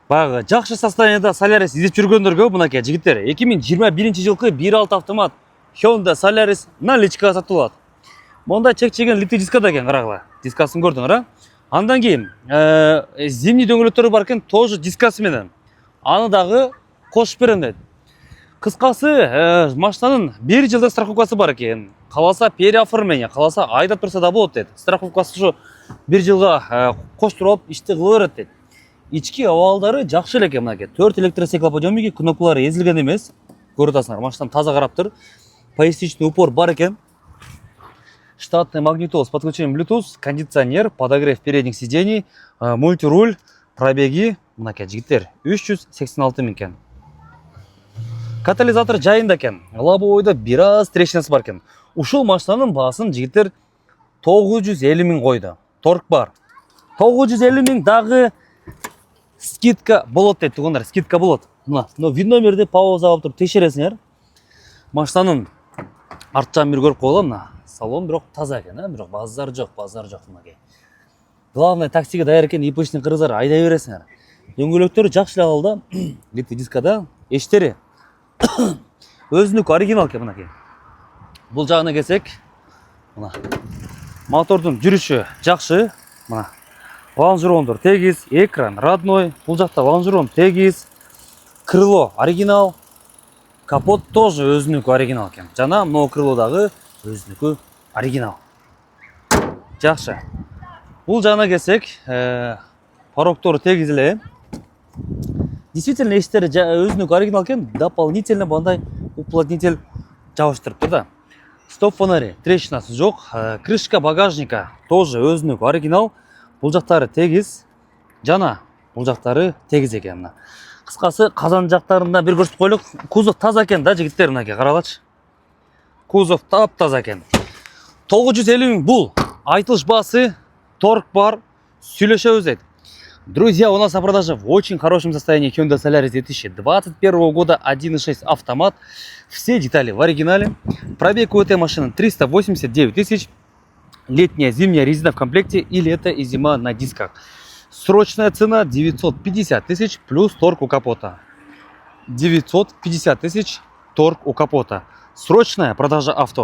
Баягы жакшы состояниеда Solaris издеп жүргөндөргө мынакей жигиттер 2021-жылкы 1.6 автомат Hyundai Solaris наличкага сатылат. Монда чек-чеген литий дискада экен, карагыла. Дискасын көрдүңөр, а? Андан кийин зимний дөңгөлөктөрү бар экен, тоже дискасы менен. Аны дагы кошуп берем дейт. Кыскасы, машинанын 1 жылдык страховкасы бар экен. Каласа переоформление, каласа айдап турса да болот дейт. Страховкасы ушу 1 жылга коштуруп ишти кыла берет дейт. Ички абалдары жакшы эле экен, мынакей. 4 электростеклоподъемники, кнопкалары эзилген эмес. Көрүп атасыңар, машинам таза карап тур. Поясничный упор бар экен. Штатный магнитол с подключением Bluetooth, кондиционер, подогрев передних сидений, мультируль, пробеги, мынакей жигиттер 386 миң экен. Катализатор жайында экен. Лобовойдо бир аз трещинасы бар экен. Ушул машинанын баасын жигиттер 950 миң койду. Торг бар. 950 миң дагы скидка болот дейт тугандар, скидка болот. Мына, вин номерди пауза алып туруп текшересиңер. Машинанын арт жагын бир көрүп койгула, мына. Салон бирок таза экен, бирок базар жок мынакей. Главное, таксиге даяр экен, ипочный кыргыздар айдай бересиңер. Дөңгөлөктөрү жакшы эле алда, литий дискада, эштери өзүнүк оригинал экен мынакей. Бул жагына келсек, мына мотордун жүрүшү жакшы, мына. Лонжерондор тегиз, экран родной, бул жакта лонжерон тегиз, крыло оригинал, капот тоже өзүнүк оригинал экен. Жана могу крылодагы өзүнүкү оригинал. Жакшы. Бул жагына келсек, порогтору тегиз эле. Действительно эштери өзүнүк оригинал экен, дополнительно бандай уплотнитель жабыштырып тур да. Стоп фонари трещинасы жок, крышка багажника тоже өзүнүк оригинал. Бул жактары тегиз, жана бул жактары тегиз экен мына. Кыскасы, казан жактарында бир көрсөтүп коелук. Кузов таза экен да, жигиттер, мынакей каралачы. Кузов таптаза экен. 950 миң бул. Айтылыш баасы, торг бар, сүйлөшөбүз дейт. Друзья, у нас на продаже в очень хорошем состоянии Hyundai Solaris 2021 года 1.6 автомат. Все детали в оригинале. Пробег у этой машины 389 тысяч. Летняя, зимняя резина в комплекте и лето и зима на дисках. Срочная цена 950 тысяч плюс торг у капота. 950 тысяч торг у капота. Срочная продажа авто.